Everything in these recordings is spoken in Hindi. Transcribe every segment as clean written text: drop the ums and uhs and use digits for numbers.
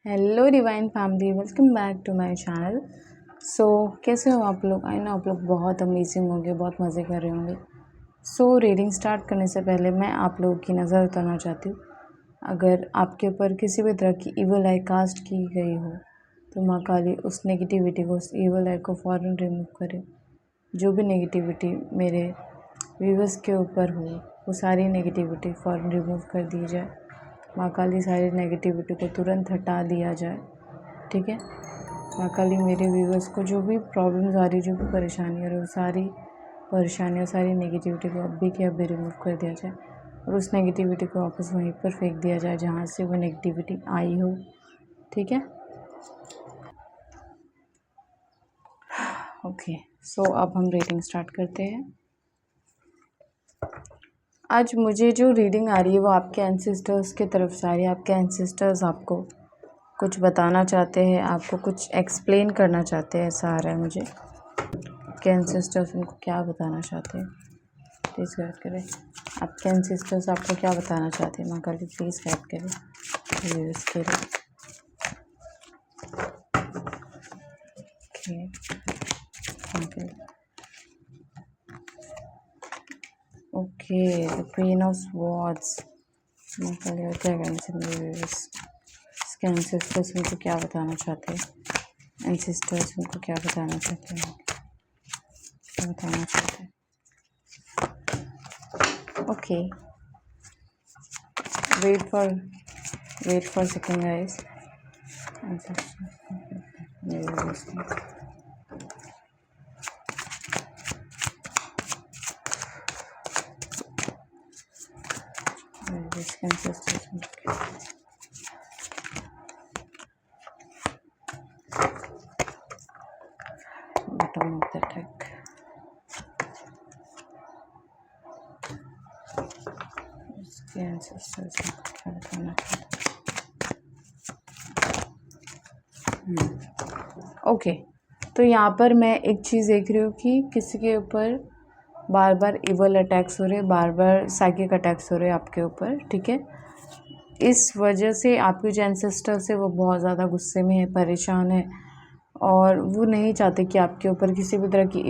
Hello divine family, welcome back to my channel. कैसे हो आप लोग? आई नो आप लोग बहुत अमेजिंग होंगे, बहुत मज़े कर रहे होंगे। रीडिंग स्टार्ट करने से पहले मैं आप लोगों की नज़र उतारना चाहती हूँ। अगर आपके ऊपर किसी भी तरह की इवल आई कास्ट की गई हो तो माँ काली उस नेगेटिविटी को, उस इवल आई को फ़ौरन रिमूव करे। जो भी नेगेटिविटी मेरे व्यूवर्स के ऊपर हो वो सारी नेगेटिविटी फ़ौरन रिमूव कर दी जाए। माँ काली सारी नेगेटिविटी को तुरंत हटा दिया जाए, ठीक है। माँ काली मेरे व्यूवर्स को जो भी प्रॉब्लम्स आ रही, जो भी परेशानी आ रही, वो सारी परेशानियाँ, सारी नेगेटिविटी को अभी के अभी रिमूव कर दिया जाए और उस नेगेटिविटी को वापस वहीं पर फेंक दिया जाए जहाँ से वो नेगेटिविटी आई हो, ठीक है। ओके, अब हम रीडिंग स्टार्ट करते हैं। आज मुझे जो रीडिंग आ रही है वो आपके एंसेस्टर्स की तरफ से आ रही है। आपके एंसेस्टर्स आपको कुछ बताना चाहते हैं, आपको कुछ एक्सप्लेन करना चाहते हैं, ऐसा आ रहा है मुझे। आपके एंसेस्टर्स उनको क्या बताना चाहते हैं, प्लीज़ गाइड करें। आपके एंसेस्टर्स आपको क्या बताना चाहते हैं माँ काली, प्लीज़ गाइड करें व्यूअर्स के लिए। Okay, the queen of swords. माँ काली और क्या कहना चाहिए व्यूअर्स? इसके एंसेस्टर्स उनको क्या बताना चाहते हैं? एंसेस्टर्स उनको क्या बताना चाहते हैं, क्या बताना चाहते हैं? Okay, wait for a second guys. This consistent. Bottom of the deck. इसके ancestors क्या बताना चाहते हैं? ओके, तो यहाँ पर मैं एक चीज़ देख रही हूँ कि किसी के ऊपर बार बार इवल अटैक्स हो रहे, बार बार साइकिक अटैक्स हो रहे आपके ऊपर, ठीक है। इस वजह से आपके जो एंसेस्टर्स है वो बहुत ज़्यादा गुस्से में है, परेशान है और वो नहीं चाहते कि आपके ऊपर किसी भी तरह की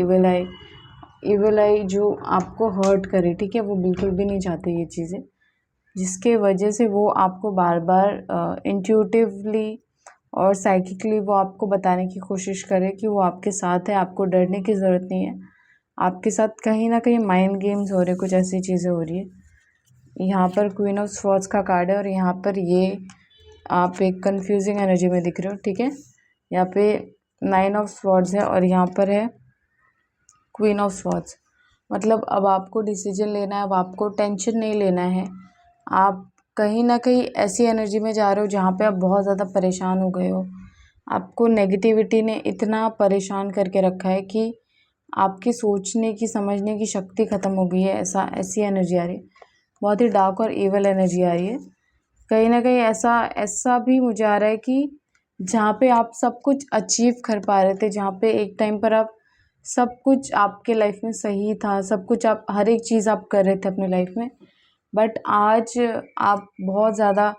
इवल आई जो आपको हर्ट करे, ठीक है। वो बिल्कुल भी नहीं चाहते ये चीज़ें, जिसके वजह से वो आपको बार बार इंट्यूटिवली और साइकिकली वो आपको बताने की कोशिश करे कि वो आपके साथ है, आपको डरने की ज़रूरत नहीं है। आपके साथ कहीं ना कहीं माइंड गेम्स हो रहे, कुछ ऐसी चीज़ें हो रही है। यहाँ पर क्वीन ऑफ स्वॉर्ड्स का कार्ड है और यहाँ पर ये आप एक कंफ्यूजिंग एनर्जी में दिख रहे हो, ठीक है। यहाँ पे 9 ऑफ स्वॉर्ड्स है और यहाँ पर है क्वीन ऑफ स्वॉर्ड्स। मतलब अब आपको डिसीजन लेना है, अब आपको टेंशन नहीं लेना है। आप कहीं ना कहीं ऐसी एनर्जी में जा रहे हो जहाँ पे आप बहुत ज़्यादा परेशान हो गए हो। आपको नेगेटिविटी ने इतना परेशान करके रखा है कि आपकी सोचने की, समझने की शक्ति ख़त्म हो गई है। ऐसी एनर्जी आ रही है, बहुत ही डार्क और ईवल एनर्जी आ रही है। कहीं ना कहीं ऐसा भी मुझे आ रहा है कि जहाँ पे आप सब कुछ अचीव कर पा रहे थे, जहाँ पे एक टाइम पर आप सब कुछ आपके लाइफ में सही था, सब कुछ आप हर एक चीज़ आप कर रहे थे अपनी लाइफ में, बट आज आप बहुत ज़्यादा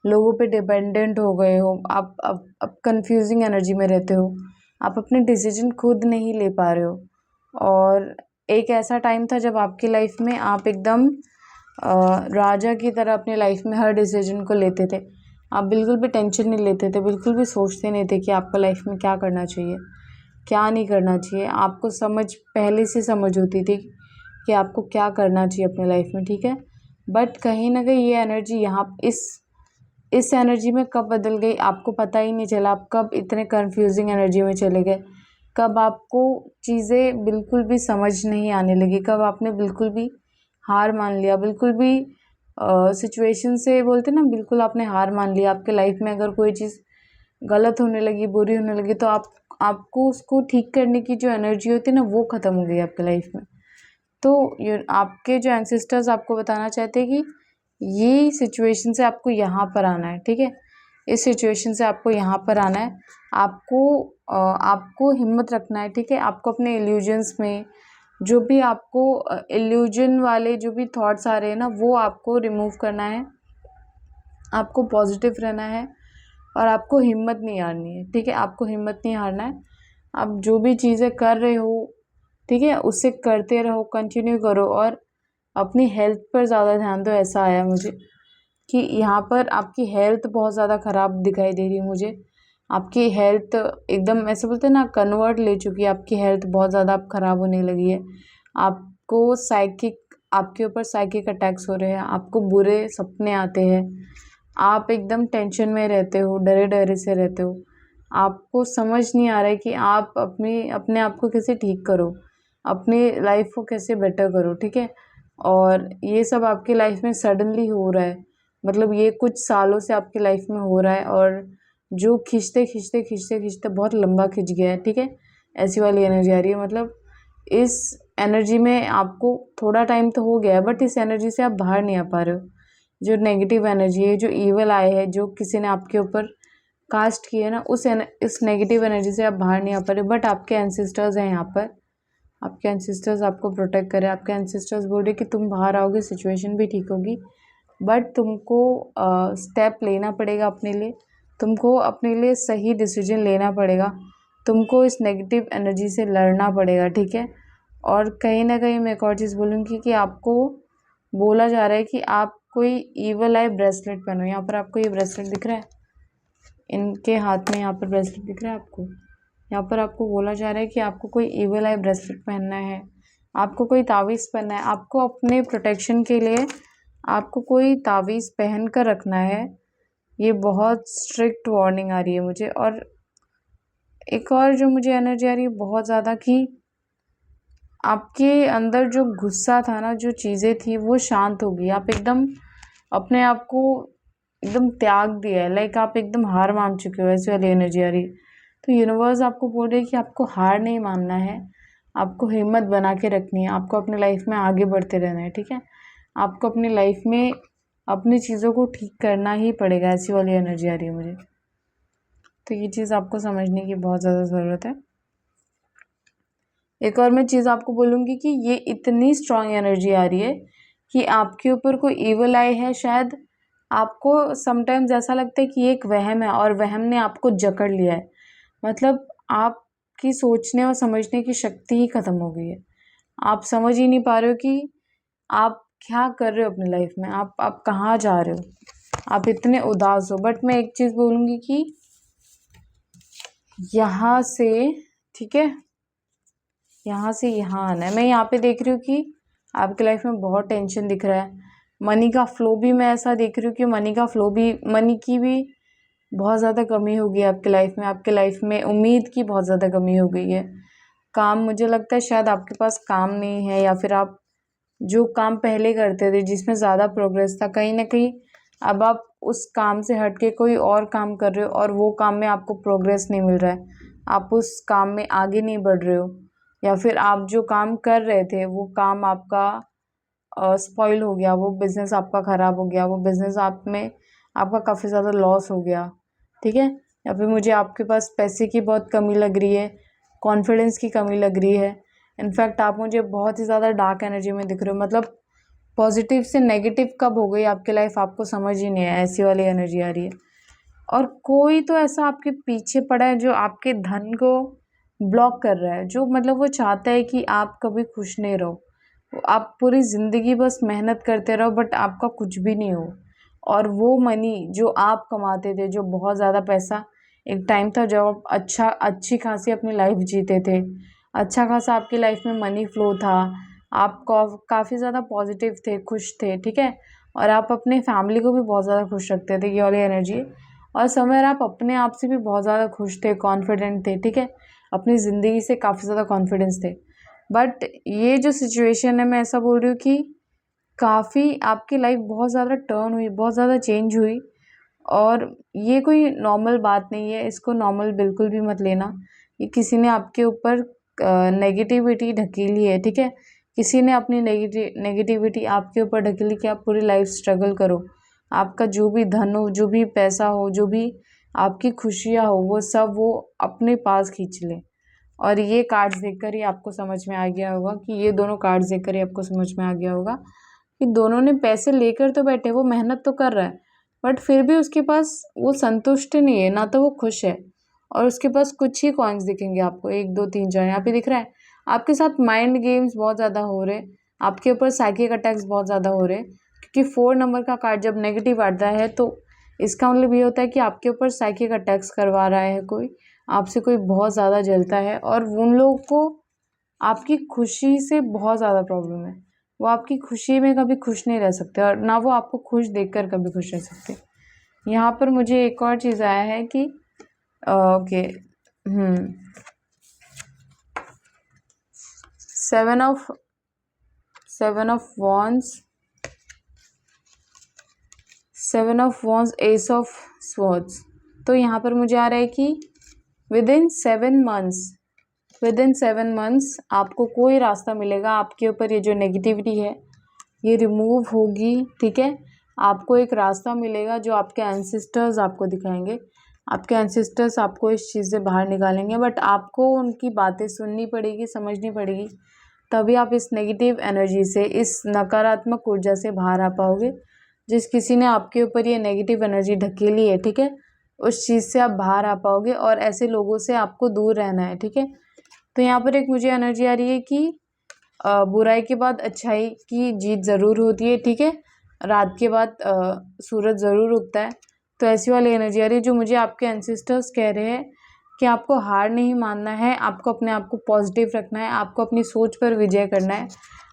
लोगों पे डिपेंडेंट हो गए हो। आप अब कंफ्यूजिंग एनर्जी में रहते हो, आप अपने डिसीजन खुद नहीं ले पा रहे हो। और एक ऐसा टाइम था जब आपकी लाइफ में आप एकदम राजा की तरह अपनी लाइफ में हर डिसीजन को लेते थे। आप बिल्कुल भी टेंशन नहीं लेते थे, बिल्कुल भी सोचते नहीं थे कि आपको लाइफ में क्या करना चाहिए, क्या नहीं करना चाहिए। आपको पहले से समझ होती थी कि आपको क्या करना चाहिए अपनी लाइफ में, ठीक है। बट कहीं ना कहीं ये एनर्जी यहाँ इस एनर्जी में कब बदल गई आपको पता ही नहीं चला। आप कब इतने कंफ्यूजिंग एनर्जी में चले गए, कब आपको चीज़ें बिल्कुल भी समझ नहीं आने लगी, कब आपने बिल्कुल भी हार मान लिया, बिल्कुल भी सिचुएशन से बोलते ना, बिल्कुल आपने हार मान लिया। आपके लाइफ में अगर कोई चीज़ गलत होने लगी, बुरी होने लगी, तो आपको उसको ठीक करने की जो एनर्जी होती है ना, वो ख़त्म हो गई आपके लाइफ में। तो आपके जो एंसेस्टर्स आपको बताना चाहते हैं कि ये सिचुएशन से आपको यहाँ पर आना है, ठीक है। इस सिचुएशन से आपको यहाँ पर आना है, आपको हिम्मत रखना है, ठीक है। आपको अपने इल्यूजन्स में जो भी आपको इल्यूजन वाले जो भी थॉट्स आ रहे हैं ना, वो आपको रिमूव करना है। आपको पॉजिटिव रहना है और आपको हिम्मत नहीं हारनी है, ठीक है। आपको हिम्मत नहीं हारना है। आप जो भी चीज़ें कर रहे हो, ठीक है, उससे करते रहो, कंटिन्यू करो और अपनी हेल्थ पर ज़्यादा ध्यान दो। ऐसा आया मुझे कि यहाँ पर आपकी हेल्थ बहुत ज़्यादा ख़राब दिखाई दे रही है मुझे। आपकी हेल्थ एकदम ऐसे बोलते हैं ना, कन्वर्ट ले चुकी है। आपकी हेल्थ बहुत ज़्यादा अब ख़राब होने लगी है। आपको आपके ऊपर साइकिक अटैक्स हो रहे हैं, आपको बुरे सपने आते हैं, आप एकदम टेंशन में रहते हो, डरे डरे से रहते हो। आपको समझ नहीं आ रहा है कि आप अपने आप को कैसे ठीक करो, अपनी लाइफ को कैसे बेटर करो, ठीक है। और ये सब आपकी लाइफ में सडनली हो रहा है, मतलब ये कुछ सालों से आपकी लाइफ में हो रहा है और जो खींचते खींचते खींचते खींचते बहुत लंबा खिंच गया है, ठीक है। ऐसी वाली एनर्जी आ रही है। मतलब इस एनर्जी में आपको थोड़ा टाइम तो हो गया है, बट इस एनर्जी से आप बाहर नहीं आ पा रहे हो। जो नेगेटिव एनर्जी है, जो ईवल आए है, जो किसी ने आपके ऊपर कास्ट की है ना, इस नेगेटिव एनर्जी से आप बाहर नहीं आ पा रहे। बट आपके एंसेस्टर्स हैं यहाँ पर, आपके एंसेस्टर्स आपको प्रोटेक्ट करें। आपके एंसेस्टर्स बोल रहे कि तुम बाहर आओगे, सिचुएशन भी ठीक होगी, बट तुमको स्टेप लेना पड़ेगा अपने लिए। तुमको अपने लिए सही डिसीजन लेना पड़ेगा। तुमको इस नेगेटिव एनर्जी से लड़ना पड़ेगा, ठीक है। और कहीं ना कहीं मैं एक और चीज़ बोलूँगी कि आपको बोला जा रहा है कि आप कोई ईवल आई ब्रेसलेट पहनो। यहाँ पर आपको ये ब्रेसलेट दिख रहा है, इनके हाथ में यहाँ पर ब्रेसलेट दिख रहा है आपको। यहाँ पर आपको बोला जा रहा है कि आपको कोई ईवल आई ब्रेसलेट पहनना है, आपको कोई तावीज़ पहनना है, आपको अपने प्रोटेक्शन के लिए आपको कोई तावीज़ पहन कर रखना है। ये बहुत स्ट्रिक्ट वार्निंग आ रही है मुझे। और एक और जो मुझे एनर्जी आ रही है बहुत ज़्यादा, कि आपके अंदर जो गुस्सा था ना, जो चीज़ें थी वो शांत हो गई। आप एकदम अपने आप को एकदम त्याग दिया है, लाइक आप एकदम हार मान चुके हो, ऐसी वाली एनर्जी आ रही है। तो यूनिवर्स आपको बोल रही है कि आपको हार नहीं मानना है, आपको हिम्मत बना के रखनी है, आपको अपनी लाइफ में आगे बढ़ते रहना है, ठीक है। आपको अपनी लाइफ में अपनी चीज़ों को ठीक करना ही पड़ेगा। ऐसी वाली एनर्जी आ रही है मुझे। तो ये चीज़ आपको समझने की बहुत ज़्यादा ज़रूरत है। एक और मैं चीज़ आपको बोलूँगी कि ये इतनी स्ट्रांग एनर्जी आ रही है कि आपके ऊपर कोई ईवल आई है। शायद आपको समटाइम्स ऐसा लगता है कि ये एक वहम है और वहम ने आपको जकड़ लिया है। मतलब आपकी सोचने और समझने की शक्ति ही ख़त्म हो गई है। आप समझ ही नहीं पा रहे हो कि आप क्या कर रहे हो अपनी लाइफ में, आप कहाँ जा रहे हो, आप इतने उदास हो। बट मैं एक चीज़ बोलूँगी कि यहाँ से, ठीक है, यहाँ से यहाँ आना है। मैं यहाँ पे देख रही हूँ कि आपकी लाइफ में बहुत टेंशन दिख रहा है। मनी का फ्लो भी मैं ऐसा देख रही हूँ कि मनी की भी बहुत ज़्यादा कमी हो गई है आपकी लाइफ में। आपके लाइफ में उम्मीद की बहुत ज़्यादा कमी हो गई है। काम, मुझे लगता है शायद आपके पास काम नहीं है, या फिर आप जो काम पहले करते थे जिसमें ज़्यादा प्रोग्रेस था, कहीं ना कहीं अब आप उस काम से हट के कोई और काम कर रहे हो और वो काम में आपको प्रोग्रेस नहीं मिल रहा है, आप उस काम में आगे नहीं बढ़ रहे हो। या फिर आप जो काम कर रहे थे वो काम आपका स्पॉइल हो गया, वो बिज़नेस आपका ख़राब हो गया, वो बिज़नेस आपका काफ़ी ज़्यादा लॉस हो गया, ठीक है। या फिर मुझे आपके पास पैसे की बहुत कमी लग रही है, कॉन्फिडेंस की कमी लग रही है। इनफैक्ट आप मुझे बहुत ही ज़्यादा डार्क एनर्जी में दिख रहे हो। मतलब पॉजिटिव से नेगेटिव कब हो गई आपकी लाइफ आपको समझ ही नहीं है, ऐसी वाली एनर्जी आ रही है। और कोई तो ऐसा आपके पीछे पड़ा है जो आपके धन को ब्लॉक कर रहा है, जो मतलब वो चाहता है कि आप कभी खुश नहीं रहो, आप पूरी ज़िंदगी बस मेहनत करते रहो बट आपका कुछ भी नहीं हो। और वो मनी जो आप कमाते थे, जो बहुत ज़्यादा पैसा, एक टाइम था जब आप अच्छी खासी अपनी लाइफ जीते थे, अच्छा खासा आपकी लाइफ में मनी फ्लो था, आप काफ़ी ज़्यादा पॉजिटिव थे, खुश थे, ठीक है। और आप अपने फैमिली को भी बहुत ज़्यादा खुश रखते थे, ये वाली एनर्जी। और समय आप अपने आप से भी बहुत ज़्यादा खुश थे, कॉन्फिडेंट थे, ठीक है, अपनी ज़िंदगी से काफ़ी ज़्यादा कॉन्फिडेंस थे। बट ये जो सिचुएशन है, मैं ऐसा बोल रही हूँ कि काफ़ी आपकी लाइफ बहुत ज़्यादा टर्न हुई, बहुत ज़्यादा चेंज हुई। और ये कोई नॉर्मल बात नहीं है, इसको नॉर्मल बिल्कुल भी मत लेना। ये किसी ने आपके ऊपर नेगेटिविटी ढकेली है, ठीक है। किसी ने अपनी नेगेटिविटी आपके ऊपर ढकेली कि आप पूरी लाइफ स्ट्रगल करो, आपका जो भी धन हो, जो भी पैसा हो, जो भी आपकी खुशियाँ हो, वो सब वो अपने पास खींच ले। और ये कार्ड्स देखकर ही आपको समझ में आ गया होगा कि ये दोनों कार्ड्स देखकर ही आपको समझ में आ गया होगा कि दोनों ने पैसे लेकर तो बैठे, वो मेहनत तो कर रहा है बट फिर भी उसके पास वो संतुष्ट नहीं है, ना तो वो खुश है। और उसके पास कुछ ही कॉइन्स दिखेंगे आपको, 1 2 3 4 यहाँ पे दिख रहा है। आपके साथ माइंड गेम्स बहुत ज़्यादा हो रहे, आपके ऊपर साइकिक अटैक्स बहुत ज़्यादा हो रहे, क्योंकि 4 नंबर का कार्ड जब नेगेटिव आता है तो इसका मतलब ये होता है कि आपके ऊपर साइकिक अटैक्स करवा रहा है कोई, आपसे कोई बहुत ज़्यादा जलता है, और उन लोगों को आपकी खुशी से बहुत ज़्यादा प्रॉब्लम है। वो आपकी खुशी में कभी खुश नहीं रह सकते, और ना वो आपको खुश देखकर कभी खुश रह सकते। यहाँ पर मुझे एक और चीज़ आया है कि okay, 7 of wands, 7 of wands, S of swords. तो यहाँ पर मुझे आ रहा है कि विदिन 7 मंथ्स आपको कोई रास्ता मिलेगा, आपके ऊपर ये जो नेगेटिविटी है ये रिमूव होगी, ठीक है। आपको एक रास्ता मिलेगा जो आपके एंसेस्टर्स आपको दिखाएंगे, आपके एंसेस्टर्स आपको इस चीज़ से बाहर निकालेंगे, बट आपको उनकी बातें सुननी पड़ेगी, समझनी पड़ेगी, तभी आप इस नेगेटिव एनर्जी से, इस नकारात्मक ऊर्जा से बाहर आ पाओगे। जिस किसी ने आपके ऊपर ये नेगेटिव एनर्जी ढकेली है, ठीक है, उस चीज़ से आप बाहर आ पाओगे, और ऐसे लोगों से आपको दूर रहना है, ठीक है। तो यहाँ पर एक मुझे एनर्जी आ रही है कि बुराई के बाद अच्छाई की जीत ज़रूर होती है, ठीक है। रात के बाद सूरज ज़रूर उगता है। तो ऐसी वाली एनर्जी आ रही है जो मुझे आपके एंसेस्टर्स कह रहे हैं कि आपको हार नहीं मानना है, आपको अपने आप को पॉजिटिव रखना है, आपको अपनी सोच पर विजय करना है।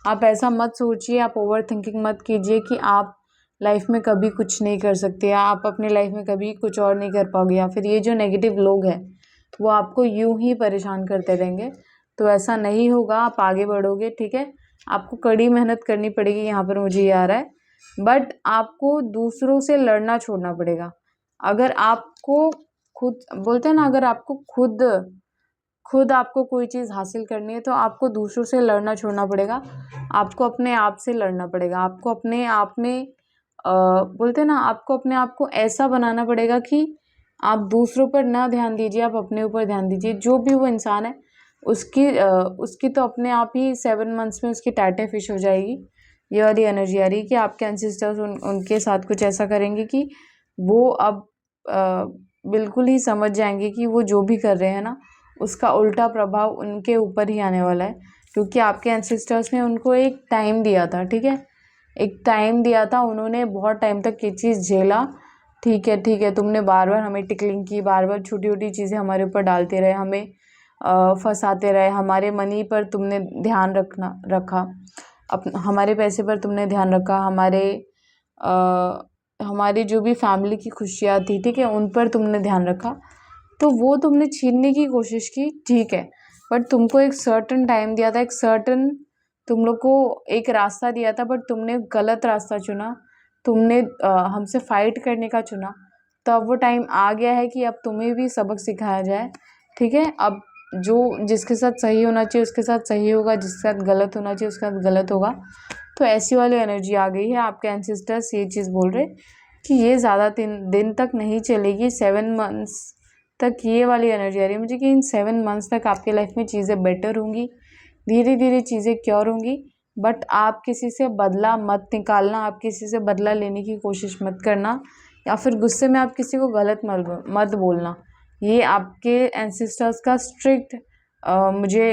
आप ऐसा मत सोचिए, आप ओवर थिंकिंग मत कीजिए कि आप लाइफ में कभी कुछ नहीं कर सकते, या आप अपनी लाइफ में कभी कुछ और नहीं कर पाओगे, या फिर ये जो नेगेटिव लोग हैं वो आपको यूं ही परेशान करते रहेंगे। तो ऐसा नहीं होगा, आप आगे बढ़ोगे, ठीक है। आपको कड़ी मेहनत करनी पड़ेगी, यहाँ पर मुझे ये आ रहा है, बट आपको दूसरों से लड़ना छोड़ना पड़ेगा। अगर आपको खुद बोलते हैं ना, अगर आपको खुद आपको कोई चीज़ हासिल करनी है तो आपको दूसरों से लड़ना छोड़ना पड़ेगा, आपको अपने आप से लड़ना पड़ेगा, आपको अपने आप में बोलते हैं ना, आपको अपने आप को ऐसा बनाना पड़ेगा कि आप दूसरों पर ना ध्यान दीजिए, आप अपने ऊपर ध्यान दीजिए। जो भी वो इंसान है उसकी तो अपने आप ही 7 मंथ्स में उसकी टाइटे फिश हो जाएगी। ये वाली एनर्जी आ रही है कि आपके एंसेस्टर्स उनके साथ कुछ ऐसा करेंगे कि वो अब बिल्कुल ही समझ जाएंगे कि वो जो भी कर रहे हैं ना, उसका उल्टा प्रभाव उनके ऊपर ही आने वाला है, क्योंकि आपके एंसेस्टर्स ने उनको एक टाइम दिया था, ठीक है। एक टाइम दिया था, उन्होंने बहुत टाइम तक ये चीज़ झेला, ठीक है, तुमने बार बार हमें टिकलिंग की, बार बार छोटी छोटी चीज़ें हमारे ऊपर डालते रहे, हमें फंसाते रहे, हमारे मनी पर तुमने ध्यान रखा, हमारे पैसे पर तुमने ध्यान रखा, हमारी जो भी फैमिली की खुशियाँ थी, ठीक है, उन पर तुमने ध्यान रखा। तो वो तुमने छीनने की कोशिश की, ठीक है, बट तुमको एक सर्टन टाइम दिया था, एक सर्टन तुम लोग को एक रास्ता दिया था, बट तुमने गलत रास्ता चुना, तुमने हमसे फाइट करने का चुना। तो अब वो टाइम आ गया है कि अब तुम्हें भी सबक सिखाया जाए, ठीक है। अब जो जिसके साथ सही होना चाहिए उसके साथ सही होगा, जिसके साथ गलत होना चाहिए उसके साथ गलत होगा। तो ऐसी वाली एनर्जी आ गई है, आपके एंसेस्टर्स ये चीज़ बोल रहे कि ये ज़्यादा दिन तक नहीं चलेगी, 7 मंथ्स तक ये वाली एनर्जी आ रही है मुझे कि इन 7 मंथ्स तक आपकी लाइफ में चीज़ें बेटर होंगी, धीरे धीरे चीज़ें क्योर होंगी। बट आप किसी से बदला मत निकालना, आप किसी से बदला लेने की कोशिश मत करना, या फिर गुस्से में आप किसी को गलत मत बोलना। ये आपके एंसेस्टर्स का स्ट्रिक्ट मुझे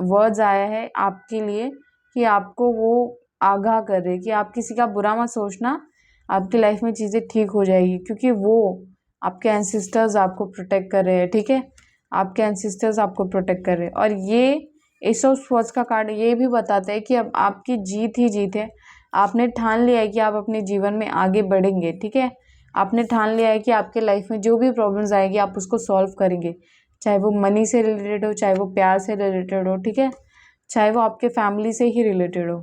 वर्ड्स आया है आपके लिए, कि आपको वो आगाह कर रहे कि आप किसी का बुरा मत सोचना, आपकी लाइफ में चीज़ें ठीक हो जाएगी, क्योंकि वो आपके एंसेस्टर्स आपको प्रोटेक्ट कर रहे हैं, ठीक है। आपके एंसेस्टर्स आपको प्रोटेक्ट कर रहे हैं। और ये एस ऑफ स्वॉर्ड्स का कार्ड ये भी बताता है कि अब आपकी जीत ही जीत है। आपने ठान लिया है कि आप अपने जीवन में आगे बढ़ेंगे, ठीक है। आपने ठान लिया है कि आपके लाइफ में जो भी प्रॉब्लम्स आएगी आप उसको सॉल्व करेंगे, चाहे वो मनी से रिलेटेड हो, चाहे वो प्यार से रिलेटेड हो, ठीक है, चाहे वो आपके फैमिली से ही रिलेटेड हो।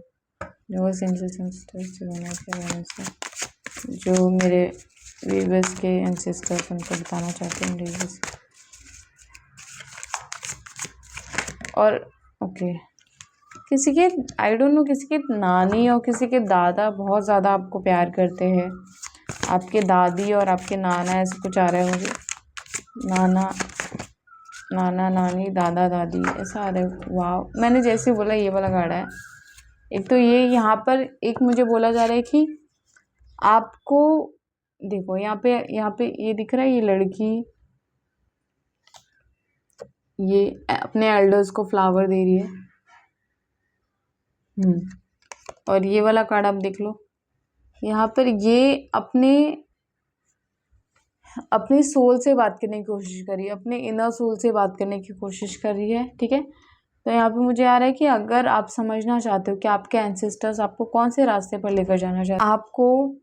जो मेरे व्यूअर्स के एंसेस्टर्स उनको बताना चाहते हैं व्यूअर्स। और ओके, किसी के आई डोंट नो, किसी के नानी और किसी के दादा बहुत ज़्यादा आपको प्यार करते हैं, आपके दादी और आपके नाना, ऐसे कुछ आ रहा है मुझे, नाना नानी दादा दादी ऐसा आ रहा है। वाह, मैंने जैसे बोला ये वाला कार्ड है। एक तो ये यहाँ पर एक मुझे बोला जा रहा है कि आपको देखो यहाँ पे ये दिख रहा है, ये लड़की ये अपने एल्डर्स को फ्लावर दे रही है। और ये वाला कार्ड आप देख लो, यहाँ पर ये अपने सोल से बात करने की कोशिश कर रही है, अपने इनर सोल से बात करने की कोशिश कर रही है, ठीक है। तो यहाँ पे मुझे आ रहा है कि अगर आप समझना चाहते हो कि आपके एंसेस्टर्स आपको कौन से रास्ते पर लेकर जाना चाहते हैं, आपको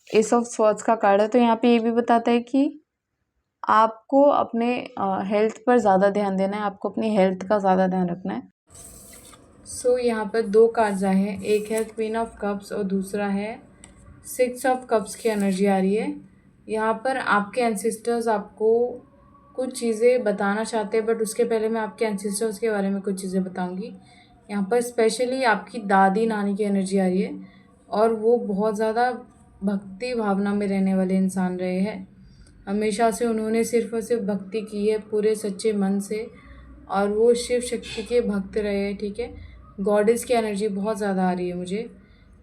एस ऑफ स्वॉर्ड्स का कार्ड है, तो यहाँ पे ये भी बताता है कि आपको अपने हेल्थ पर ज़्यादा ध्यान देना है, आपको अपनी हेल्थ का ज़्यादा ध्यान रखना है। सो यहाँ पर दो कार्ड्स आए हैं, एक है क्वीन ऑफ कप्स और दूसरा है 6 ऑफ कप्स की एनर्जी आ रही है। यहाँ पर आपके एंसेस्टर्स आपको कुछ चीज़ें बताना चाहते हैं, बट उसके पहले मैं आपके एंसेस्टर्स के बारे में कुछ चीज़ें बताऊंगी। यहाँ पर स्पेशली आपकी दादी नानी की एनर्जी आ रही है, और वो बहुत ज़्यादा भक्ति भावना में रहने वाले इंसान रहे हैं। हमेशा से उन्होंने सिर्फ और सिर्फ भक्ति की है पूरे सच्चे मन से, और वो शिव शक्ति के भक्त रहे हैं, ठीक है। गॉडेस की एनर्जी बहुत ज़्यादा आ रही है मुझे।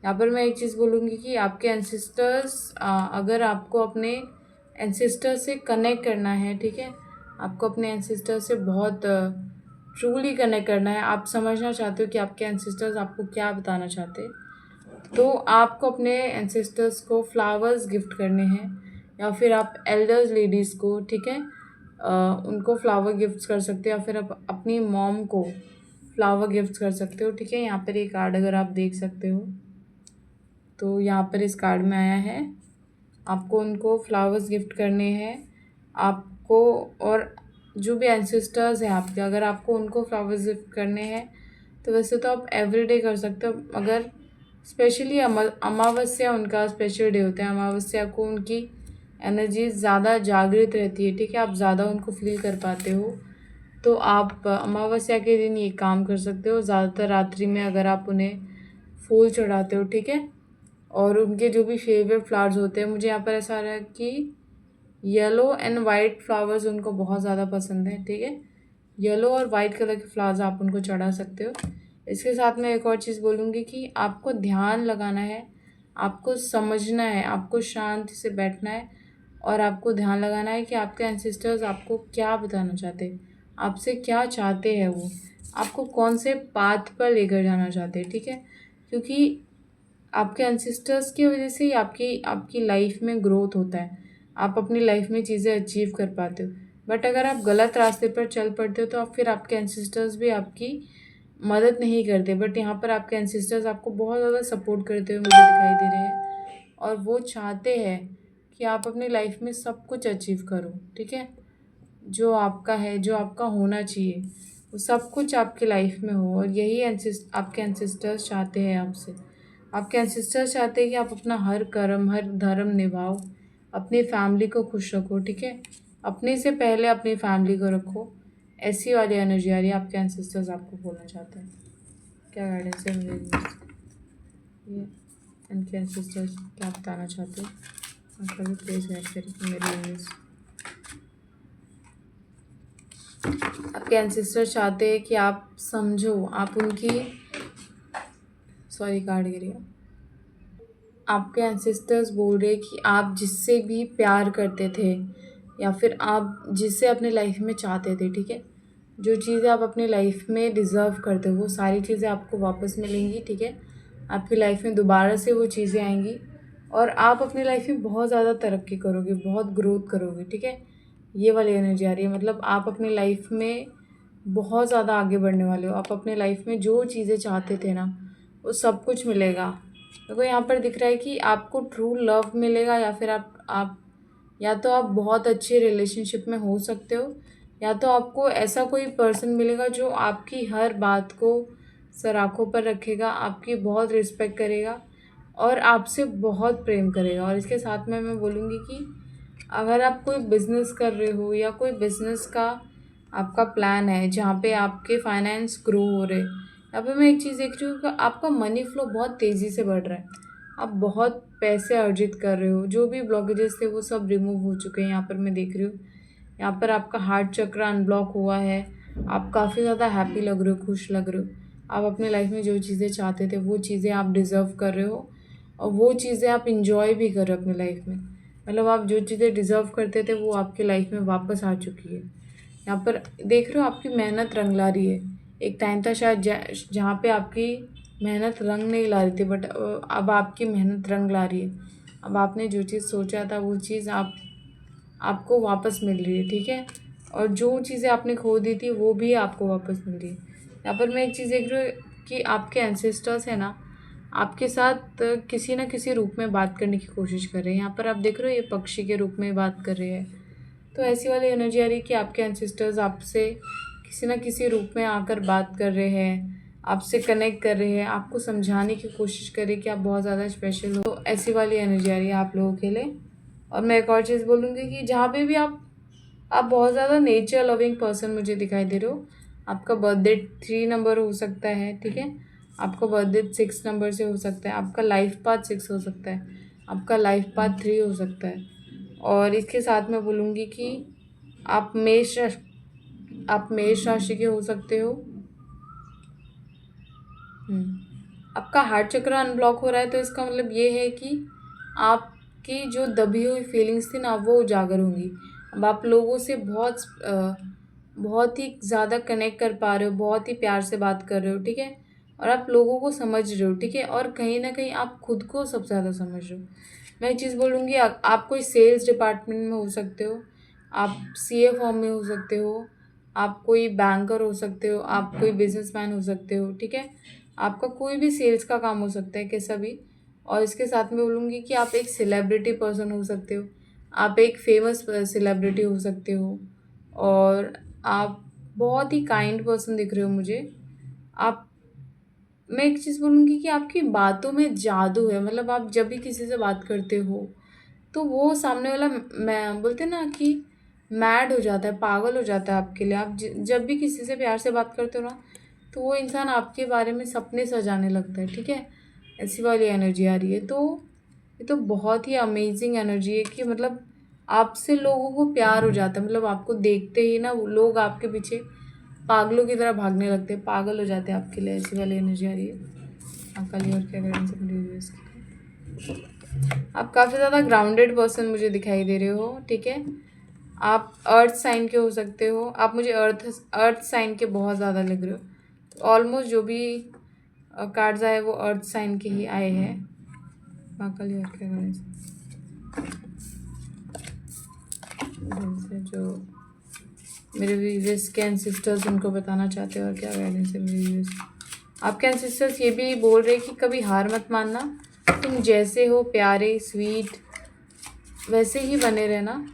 यहाँ पर मैं एक चीज़ बोलूँगी कि आपके एंसेस्टर्स, अगर आपको अपने एंसेस्टर से कनेक्ट करना है, ठीक है, आपको अपने एंसेस्टर से बहुत ट्रूली कनेक्ट करना है, आप समझना चाहते हो कि आपके एंसेस्टर्स आपको क्या बताना चाहते हैं, तो आपको अपने एंसेस्टर्स को फ्लावर्स गिफ्ट करने हैं, या फिर आप एल्डर्स लेडीज़ को, ठीक है, उनको फ्लावर गिफ्ट्स कर सकते हो, या फिर आप अपनी मॉम को फ्लावर गिफ्ट्स कर सकते हो, ठीक है। यहाँ पर एक कार्ड अगर आप देख सकते हो, तो यहाँ पर इस कार्ड में आया है आपको उनको फ्लावर्स गिफ्ट करने हैं आपको, और जो भी एंसेस्टर्स हैं आपके, अगर आपको उनको फ्लावर्स गिफ्ट करने हैं तो वैसे तो आप एवरीडे कर सकते हो, अगर स्पेशली अमावस्या उनका स्पेशल डे होता है, अमावस्या को उनकी एनर्जी ज़्यादा जागृत रहती है, ठीक है, आप ज़्यादा उनको फील कर पाते हो, तो आप अमावस्या के दिन ये काम कर सकते हो। ज़्यादातर रात्रि में अगर आप उन्हें फूल चढ़ाते हो, ठीक है, और उनके जो भी फेवरेट फ्लावर्स होते हैं, मुझे यहाँ पर ऐसा आ रहा है कि येलो एंड वाइट फ्लावर्स उनको बहुत ज़्यादा पसंद है, ठीक है, येलो और वाइट कलर के फ्लावर्स आप उनको चढ़ा सकते हो। इसके साथ मैं एक और चीज़ बोलूँगी कि आपको ध्यान लगाना है, आपको समझना है, आपको शांति से बैठना है, और आपको ध्यान लगाना है कि आपके एंसेस्टर्स आपको क्या बताना चाहते हैं, आपसे क्या चाहते हैं, वो आपको कौन से पाथ पर लेकर जाना चाहते हैं, ठीक है, क्योंकि आपके एंसेस्टर्स की वजह से ही आपकी लाइफ में ग्रोथ होता है, आप अपनी लाइफ में चीज़ें अचीव कर पाते हो। बट अगर आप गलत रास्ते पर चल पड़ते हो तो आप फिर आपके एंसेस्टर्स भी आपकी मदद नहीं करते, बट यहाँ पर आपके एंसेस्टर्स आपको बहुत ज़्यादा सपोर्ट करते हुए मुझे दिखाई दे रहे हैं, और वो चाहते हैं कि आप अपनी लाइफ में सब कुछ अचीव करो, ठीक है, जो आपका है, जो आपका होना चाहिए, वो सब कुछ आपकी लाइफ में हो, और यही आपके एंसेस्टर्स चाहते हैं आपसे। आपके एंसेस्टर्स चाहते हैं कि आप अपना हर कर्म हर धर्म निभाओ, अपनी फैमिली को खुश रखो, ठीक है, अपने से पहले अपनी फैमिली को रखो। ऐसी वाली एनर्जी आ रही है, आपके एंसेस्टर्स आपको बोलना चाहते हैं। क्या गाइडेंस है मुझे ये इनके एंसेस्टर्स क्या बताना चाहते हैं, आपका भी प्लीज़ गाइड करें मेरी न्यूज़। आपके एंसेस्टर चाहते हैं कि आप समझो, आप उनकी सॉरी कार्ड गिर गया। आपके एंसेस्टर्स बोल रहे कि आप जिससे भी प्यार करते थे, या फिर आप जिससे अपने लाइफ में चाहते थे, ठीक है, जो चीज़ें आप अपनी लाइफ में डिज़र्व करते हो वो सारी चीज़ें आपको वापस मिलेंगी, ठीक है, आपकी लाइफ में दोबारा से वो चीज़ें आएंगी, और आप अपनी लाइफ में बहुत ज़्यादा तरक्की करोगे, बहुत ग्रोथ करोगे, ठीक है। ये वाली एनर्जी आ रही है, मतलब आप अपनी लाइफ में बहुत ज़्यादा आगे बढ़ने वाले हो, आप अपने लाइफ में जो चीज़ें चाहते थे ना वो सब कुछ मिलेगा। देखो यहाँ पर दिख रहा है कि आपको ट्रू लव मिलेगा, या फिर आप या तो आप बहुत अच्छे रिलेशनशिप में हो सकते हो, या तो आपको ऐसा कोई पर्सन मिलेगा जो आपकी हर बात को सर आँखों पर रखेगा, आपकी बहुत रिस्पेक्ट करेगा, और आपसे बहुत प्रेम करेगा। और इसके साथ में मैं बोलूँगी कि अगर आप कोई बिज़नेस कर रहे हो, या कोई बिज़नेस का आपका प्लान है जहाँ पे आपके फाइनेंस ग्रो हो रहे, यहाँ पे मैं एक चीज़ देख रही हूँ कि आपका मनी फ्लो बहुत तेज़ी से बढ़ रहा है, आप बहुत पैसे अर्जित कर रहे हो, जो भी ब्लॉकेजेस थे वो सब रिमूव हो चुके हैं। यहाँ पर मैं देख रही हूँ, यहाँ पर आपका हार्ट चक्र अनब्लॉक हुआ है, आप काफ़ी ज़्यादा हैप्पी लग रहे हो, खुश लग रहे हो, आप अपने लाइफ में जो चीज़ें चाहते थे वो चीज़ें आप डिज़र्व कर रहे हो, और वो चीज़ें आप इंजॉय भी करो अपनी लाइफ में। मतलब आप जो चीज़ें डिज़र्व करते थे वो आपकी लाइफ में वापस आ चुकी है। यहाँ पर देख रहे हो आपकी मेहनत रंग ला रही है। एक टाइम था शायद जहाँ पे आपकी मेहनत रंग नहीं ला रही थी, बट अब आपकी मेहनत रंग ला रही है। अब आपने जो चीज़ सोचा था वो चीज़ आपको वापस मिल रही है, ठीक है। और जो चीज़ें आपने खो दी थी वो भी आपको वापस मिल रही है। यहाँ पर मैं एक चीज़ देख रही हूँ कि आपके एंसेस्टर्स है ना, आपके साथ किसी न किसी रूप में बात करने की कोशिश कर रहे हैं। यहाँ पर आप देख रहे हो ये पक्षी के रूप में बात कर रहे हैं। तो ऐसी वाली एनर्जी आ रही है कि आपके एंसेस्टर्स आपसे किसी न किसी रूप में आकर बात कर रहे हैं, आपसे कनेक्ट कर रहे हैं, आपको समझाने की कोशिश कर रहे हैं कि आप बहुत ज़्यादा स्पेशल हो। तो ऐसी वाली एनर्जी आ रही है आप लोगों के लिए। और मैं एक और चीज़ बोलूँगी कि जहाँ पे भी आप बहुत ज़्यादा नेचर लविंग पर्सन मुझे दिखाई दे रहे हो। आपका बर्थडे 3 नंबर हो सकता है, ठीक है। आपका बर्थडे 6 नंबर से हो सकता है। आपका लाइफ पाथ 6 हो सकता है। आपका लाइफ पाथ 3 हो सकता है। और इसके साथ मैं बोलूँगी कि आप मेष राशि के हो सकते हो। आपका हार्ट चक्र अनब्लॉक हो रहा है, तो इसका मतलब ये है कि आपकी जो दबी हुई फीलिंग्स थी ना वो उजागर होंगी। अब आप लोगों से बहुत ही ज़्यादा कनेक्ट कर पा रहे हो, बहुत ही प्यार से बात कर रहे हो, ठीक है। और आप लोगों को समझ रहे हो, ठीक है। और कहीं ना कहीं आप खुद को सबसे ज़्यादा समझ रहे हो। मैं एक चीज़ बोलूँगी, आप कोई सेल्स डिपार्टमेंट में हो सकते हो, आप सीए फॉर्म में हो सकते हो, आप कोई बैंकर हो सकते हो, आप कोई बिजनेसमैन हो सकते हो, ठीक है। आपका कोई भी सेल्स का काम हो सकता है, कैसा भी। और इसके साथ में बोलूँगी कि आप एक सेलिब्रिटी पर्सन हो सकते हो, आप एक फेमस सेलिब्रिटी हो सकते हो। और आप बहुत ही काइंड पर्सन दिख रहे हो मुझे। आप मैं एक चीज़ बोलूँगी कि आपकी बातों में जादू है। मतलब आप जब भी किसी से बात करते हो तो वो सामने वाला, मैं बोलते हैं ना कि मैड हो जाता है, पागल हो जाता है आपके लिए। आप जब भी किसी से प्यार से बात करते हो ना, तो वो इंसान आपके बारे में सपने सजाने लगता है, ठीक है। ऐसी वाली एनर्जी आ रही है। तो ये तो बहुत ही अमेजिंग एनर्जी है कि मतलब आपसे लोगों को प्यार हो जाता है। मतलब आपको देखते ही ना वो लोग आपके पीछे पागलों की तरह भागने लगते हैं, पागल हो जाते हैं आपके लिए। ऐसी वाली एनर्जी आ रही है। अकाली और क्या करें आप काफ़ी ज़्यादा ग्राउंडेड पर्सन मुझे दिखाई दे रहे हो, ठीक है। आप अर्थ साइन के हो सकते हो। आप मुझे अर्थ साइन के बहुत ज़्यादा लग रहे हो। ऑलमोस्ट जो भी कार्ड्स आए वो अर्थ साइन के ही आए हैं। अकाली और क्या करें जो मेरे व्यूअर्स के एंसेस्टर्स उनको बताना चाहते हो और क्या गाइडेंस है मेरे व्यूअर्स। आपके एंसेस्टर्स ये भी बोल रहे हैं कि कभी हार मत मानना, तुम जैसे हो प्यारे स्वीट वैसे ही बने रहना।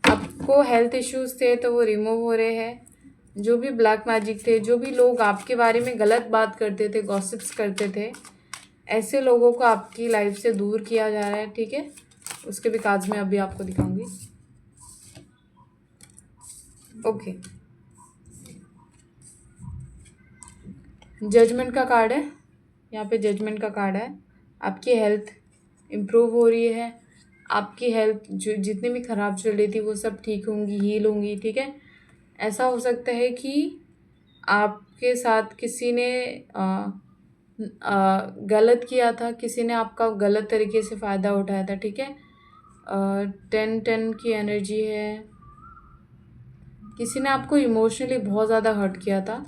आपको हेल्थ इश्यूज थे तो वो रिमूव हो रहे हैं। जो भी ब्लैक मैजिक थे, जो भी लोग आपके बारे में गलत बात करते थे, गॉसिप्स करते थे, ऐसे लोगों को आपकी लाइफ से दूर किया जा रहा है, ठीक है। उसके भी कार्ड्स मैं अभी आपको दिखाऊंगी। ओके, जजमेंट का कार्ड है। यहाँ पे जजमेंट का कार्ड है। आपकी हेल्थ इम्प्रूव हो रही है। आपकी हेल्थ जो जितनी भी ख़राब चल रही थी वो सब ठीक होंगी, हील होंगी, ठीक है। ऐसा हो सकता है कि आपके साथ किसी ने गलत किया था, किसी ने आपका गलत तरीके से फ़ायदा उठाया था, ठीक है। 10 की एनर्जी है। किसी ने आपको इमोशनली बहुत ज़्यादा हर्ट किया था।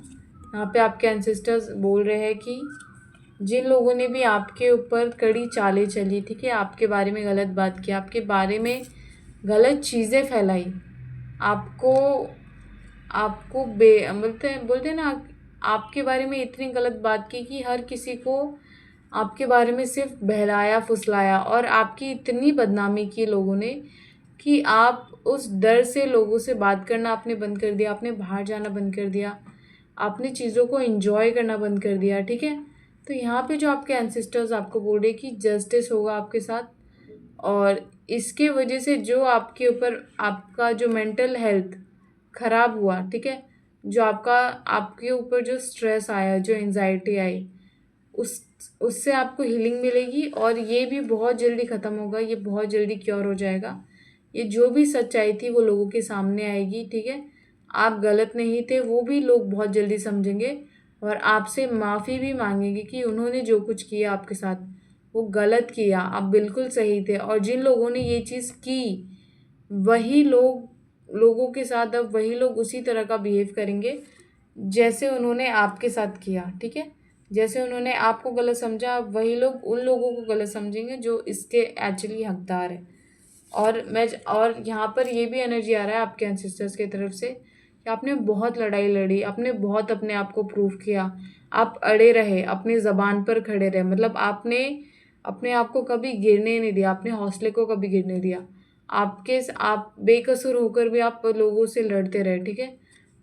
यहाँ पे आपके एंसेस्टर्स बोल रहे हैं कि जिन लोगों ने भी आपके ऊपर कड़ी चालें चली, ठीक है, आपके बारे में गलत बात की, आपके बारे में गलत चीज़ें फैलाई, आपको आपको बोलते हैं ना, आपके बारे में इतनी गलत बात की कि हर किसी को आपके बारे में सिर्फ बहलाया फुसलाया, और आपकी इतनी बदनामी की लोगों ने कि आप उस डर से लोगों से बात करना आपने बंद कर दिया, आपने बाहर जाना बंद कर दिया, आपने चीज़ों को एंजॉय करना बंद कर दिया, ठीक है। तो यहाँ पे जो आपके एंसेस्टर्स आपको बोल रहे कि जस्टिस होगा आपके साथ, और इसके वजह से जो आपके ऊपर आपका जो मेंटल हेल्थ ख़राब हुआ, ठीक है, जो आपके ऊपर जो स्ट्रेस आया, जो एंजाइटी आई, उस उससे आपको हीलिंग मिलेगी। और ये भी बहुत जल्दी ख़त्म होगा, ये बहुत जल्दी क्योर हो जाएगा। ये जो भी सच्चाई थी वो लोगों के सामने आएगी, ठीक है। आप गलत नहीं थे वो भी लोग बहुत जल्दी समझेंगे। और आपसे माफ़ी भी मांगेंगे कि उन्होंने जो कुछ किया आपके साथ वो गलत किया, आप बिल्कुल सही थे। और जिन लोगों ने ये चीज़ की वही लोगों के साथ अब वही लोग उसी तरह का बिहेव करेंगे जैसे उन्होंने आपके साथ किया, ठीक है। जैसे उन्होंने आपको गलत समझा, अब वही लोग उन लोगों को गलत समझेंगे जो इसके एक्चुअली हकदार है। और यहाँ पर ये भी एनर्जी आ रहा है आपके एंसेस्टर्स की तरफ से कि आपने बहुत लड़ाई लड़ी, आपने बहुत अपने आप को प्रूव किया, आप अड़े रहे, अपनी ज़बान पर खड़े रहे, मतलब आपने अपने आप को कभी गिरने नहीं दिया, अपने हौसले को कभी गिरने दिया। आप बेकसूर होकर भी आप लोगों से लड़ते रहे, ठीक है।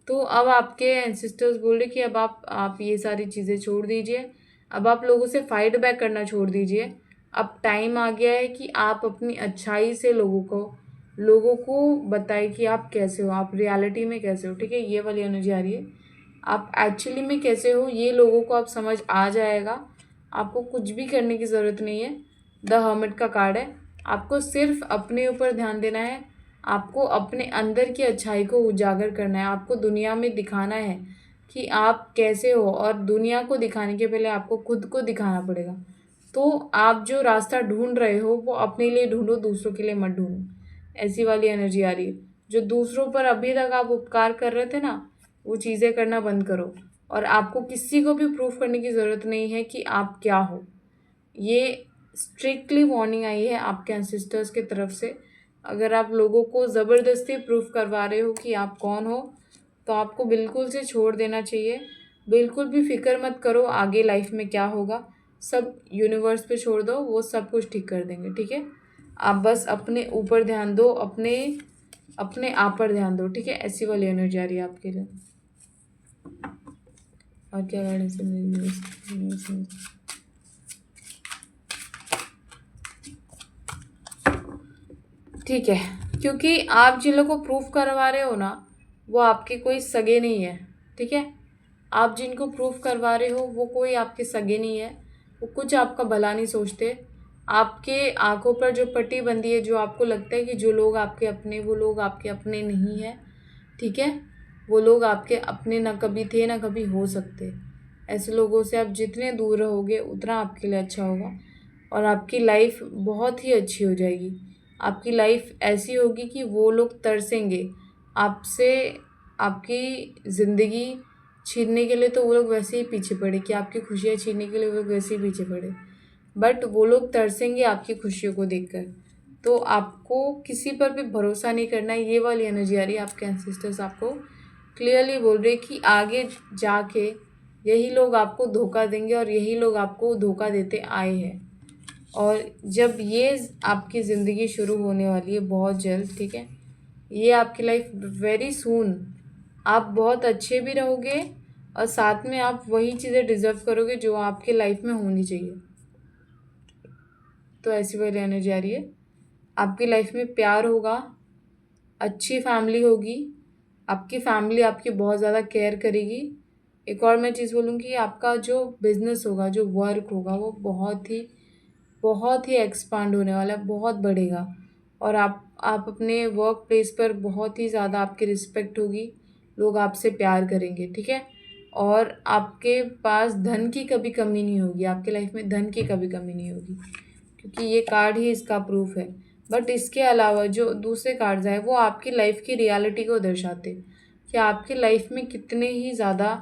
तो अब आपके एंसेस्टर्स बोल रहे कि अब आप ये सारी चीज़ें छोड़ दीजिए, अब आप लोगों से फाइट बैक करना छोड़ दीजिए। अब टाइम आ गया है कि आप अपनी अच्छाई से लोगों को बताएं कि आप कैसे हो, आप रियलिटी में कैसे हो, ठीक है। ये वाली एनर्जी आ रही है, आप एक्चुअली में कैसे हो ये लोगों को आप समझ आ जाएगा। आपको कुछ भी करने की ज़रूरत नहीं है। द हर्मिट का कार्ड है, आपको सिर्फ अपने ऊपर ध्यान देना है, आपको अपने अंदर की अच्छाई को उजागर करना है, आपको दुनिया में दिखाना है कि आप कैसे हो। और दुनिया को दिखाने के पहले आपको खुद को दिखाना पड़ेगा। तो आप जो रास्ता ढूंढ रहे हो वो अपने लिए ढूंढो, दूसरों के लिए मत ढूंढो। ऐसी वाली एनर्जी आ रही है। जो दूसरों पर अभी तक आप उपकार कर रहे थे ना, वो चीज़ें करना बंद करो। और आपको किसी को भी प्रूफ करने की ज़रूरत नहीं है कि आप क्या हो। ये स्ट्रिक्टली वार्निंग आई है आपके एंसेस्टर्स की तरफ से। अगर आप लोगों को ज़बरदस्ती प्रूफ करवा रहे हो कि आप कौन हो, तो आपको बिल्कुल से छोड़ देना चाहिए। बिल्कुल भी फ़िक्र मत करो आगे लाइफ में क्या होगा, सब यूनिवर्स पे छोड़ दो, वो सब कुछ ठीक कर देंगे, ठीक है। आप बस अपने ऊपर ध्यान दो, अपने अपने आप पर ध्यान दो, ठीक है। ऐसी वाली एनर्जी आ रही है आपके लिए। और क्या गाइडेंस है? ठीक है, क्योंकि आप जिन लोगों को प्रूफ करवा रहे हो ना, वो आपके कोई सगे नहीं है, ठीक है। आप जिनको प्रूफ करवा रहे हो वो कोई आपके सगे नहीं है, वो कुछ आपका भला नहीं सोचते। आपके आंखों पर जो पट्टी बंधी है, जो आपको लगता है कि जो लोग आपके अपने, वो लोग आपके अपने नहीं हैं, ठीक है। वो लोग आपके अपने ना कभी थे ना कभी हो सकते। ऐसे लोगों से आप जितने दूर रहोगे उतना आपके लिए अच्छा होगा। और आपकी लाइफ बहुत ही अच्छी हो जाएगी। आपकी लाइफ ऐसी होगी कि वो लोग तरसेंगे आपसे, आपकी ज़िंदगी छीनने के लिए। तो वो लोग वैसे ही पीछे पड़े कि आपकी खुशियाँ छीनने के लिए वो लोग वैसे ही पीछे पड़े, बट वो लोग तरसेंगे आपकी खुशियों को देखकर। तो आपको किसी पर भी भरोसा नहीं करना है। ये वाली एनर्जी आ रही है, आपके एंसेस्टर्स आपको क्लियरली बोल रहे कि आगे जाके यही लोग आपको धोखा देंगे और यही लोग आपको धोखा देते आए हैं। और जब ये आपकी ज़िंदगी शुरू होने वाली है बहुत जल्द, ठीक है। ये आपकी लाइफ वेरी सून, आप बहुत अच्छे भी रहोगे और साथ में आप वही चीज़ें डिज़र्व करोगे जो आपके लाइफ में होनी चाहिए। तो ऐसी वाली एनर्जी आ रही है। आपकी लाइफ में प्यार होगा, अच्छी फैमिली होगी, आपकी फैमिली आपकी बहुत ज़्यादा केयर करेगी। एक और मैं चीज़ बोलूँगी, आपका जो बिज़नेस होगा, जो वर्क होगा, वो बहुत ही एक्सपांड होने वाला है, बहुत बढ़ेगा। और आप अपने वर्क प्लेस पर बहुत ही ज़्यादा आपकी रिस्पेक्ट होगी, लोग आपसे प्यार करेंगे, ठीक है। और आपके पास धन की कभी कमी नहीं होगी, आपके लाइफ में धन की कभी कमी नहीं होगी, क्योंकि ये कार्ड ही इसका प्रूफ है। बट इसके अलावा जो दूसरे कार्ड्स आए वो आपकी लाइफ की रियलिटी को दर्शाते कि आपकी लाइफ में कितने ही ज़्यादा,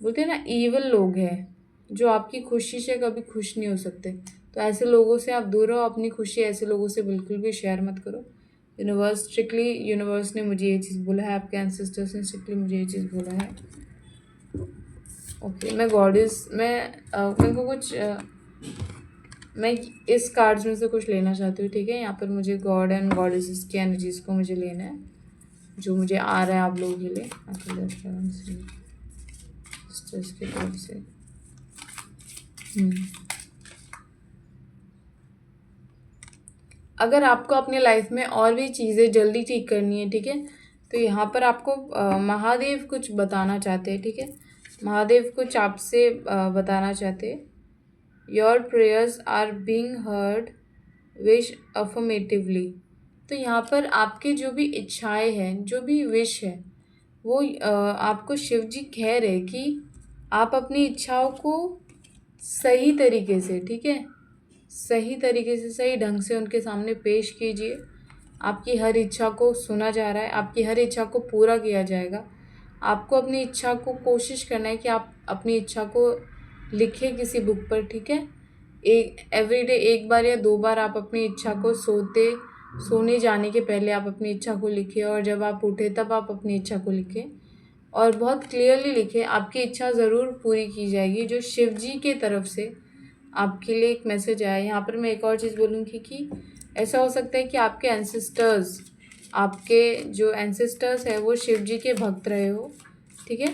बोलते हैं ना, ईवल लोग हैं जो आपकी खुशी से कभी खुश नहीं हो सकते। तो ऐसे लोगों से आप दूर रहो, अपनी खुशी ऐसे लोगों से बिल्कुल भी शेयर मत करो। यूनिवर्स ने मुझे ये चीज़ बोला है, आपके एंसेस्टर्स ने स्ट्रिक्टली मुझे ये चीज़ बोला है। ओके, मैं गॉडेस मेरे को कुछ मैं इस कार्ड्स में से कुछ लेना चाहती हूँ, ठीक है। यहाँ पर मुझे गॉड एंड गॉडेसेस की एनर्जीज़ को मुझे लेना है, जो मुझे आ रहा है आप लोगों के लिए इसके तरफ से। अगर आपको अपने लाइफ में और भी चीज़ें जल्दी ठीक करनी है, ठीक है, तो यहाँ पर आपको महादेव कुछ बताना चाहते हैं, ठीक है। महादेव कुछ आपसे बताना चाहते हैं। Your prayers are being heard, wish affirmatively. तो यहाँ पर आपकी जो भी इच्छाएं हैं, जो भी विश है, वो आपको शिव जी कह रहे कि आप अपनी इच्छाओं को सही तरीके से, ठीक है, सही तरीके से, सही ढंग से उनके सामने पेश कीजिए। आपकी हर इच्छा को सुना जा रहा है, आपकी हर इच्छा को पूरा किया जाएगा। आपको अपनी इच्छा को कोशिश करना है कि आप अपनी इच्छा को लिखें किसी बुक पर, ठीक है। एक एवरीडे 1 बार या 2 बार आप अपनी इच्छा को सोने जाने के पहले आप अपनी इच्छा को लिखें, और जब आप उठे तब आप अपनी इच्छा को लिखें, और बहुत क्लियरली लिखें। आपकी इच्छा ज़रूर पूरी की जाएगी। जो शिव जी के तरफ से आपके लिए एक मैसेज आया। यहाँ पर मैं एक और चीज़ बोलूँगी कि ऐसा हो सकता है कि आपके एंसेस्टर्स, आपके जो एंसेस्टर्स है वो शिव जी के भक्त रहे हो, ठीक है,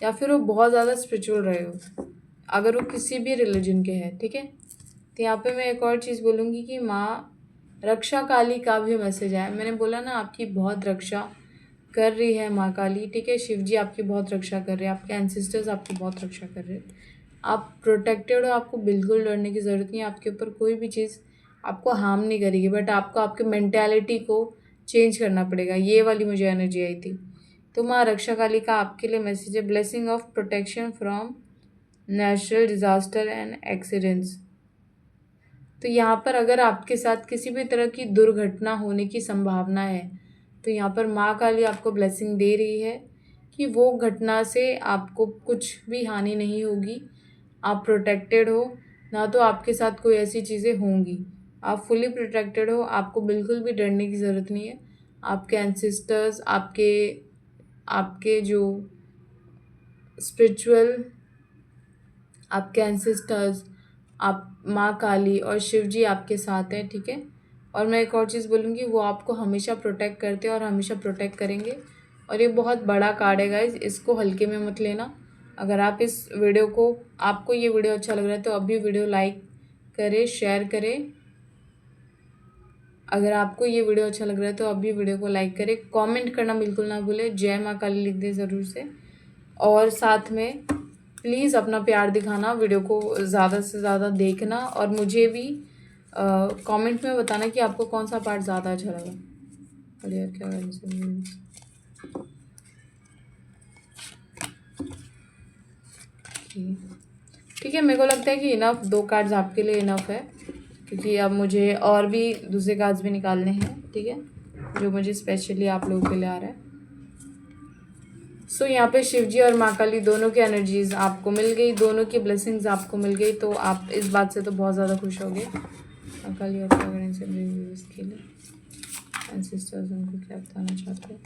या फिर वो बहुत ज़्यादा स्पिरिचुअल रहे हो, अगर वो किसी भी रिलीजन के हैं, ठीक है। तो यहाँ पे मैं एक और चीज़ बोलूँगी कि माँ रक्षा काली का भी मैसेज आया। मैंने बोला ना, आपकी बहुत रक्षा कर रही है माँ काली, ठीक है। शिव जी आपकी बहुत रक्षा कर रहे हैं, आपके एंसेस्टर्स आपकी बहुत रक्षा कर रहे हैं। आप प्रोटेक्टेड हो, आपको बिल्कुल डरने की ज़रूरत नहीं है। आपके ऊपर कोई भी चीज़ आपको हार्म नहीं करेगी, बट आपको आपके मेंटालिटी को चेंज करना पड़ेगा। ये वाली मुझे एनर्जी आई थी। तो माँ रक्षा काली का आपके लिए मैसेज है, blessing of protection from natural disaster and accidents. तो यहाँ पर अगर आपके साथ किसी भी तरह की दुर्घटना होने की संभावना है, तो यहाँ पर माँ काली आपको ब्लेसिंग दे रही है कि वो घटना से आपको कुछ भी हानि नहीं होगी। आप प्रोटेक्टेड हो, ना तो आपके साथ कोई ऐसी चीज़ें होंगी। आप फुली प्रोटेक्टेड हो, आपको बिल्कुल भी डरने की ज़रूरत नहीं है। आपके एंसेस्टर्स, आपके आपके जो स्पिरिचुअल, आपके एंसेस्टर्स, आप माँ काली और शिव जी आपके साथ हैं, ठीक है। और मैं एक और चीज़ बोलूँगी, वो आपको हमेशा प्रोटेक्ट करते हैं और हमेशा प्रोटेक्ट करेंगे। और ये बहुत बड़ा कार्ड है गाइज, इसको हल्के में मत लेना। अगर आप इस वीडियो को, आपको ये वीडियो अच्छा लग रहा है तो अभी वीडियो लाइक करें, शेयर करें। अगर आपको ये वीडियो अच्छा लग रहा है तो अभी वीडियो को लाइक करें, कमेंट करना बिल्कुल ना भूलें, जय माँ काली लिख दें ज़रूर से। और साथ में प्लीज़ अपना प्यार दिखाना, वीडियो को ज़्यादा से ज़्यादा देखना, और मुझे भी कमेंट में बताना कि आपको कौन सा पार्ट ज़्यादा अच्छा लगा। और यार क्या ठीक है, मेरे को लगता है कि इनफ 2 कार्ड्स आपके लिए इनफ है, क्योंकि अब मुझे और भी दूसरे कार्ड्स भी निकालने हैं, ठीक है, जो मुझे स्पेशली आप लोगों के लिए आ रहा है। सो यहाँ पे शिवजी और माँ काली दोनों की एनर्जीज आपको मिल गई, दोनों की ब्लेसिंग्स आपको मिल गई, तो आप इस बात से तो बहुत ज़्यादा खुश हो गए। माँ काली और इसके लिए एंसेस्टर्स उनको क्या बताना चाहते हैं।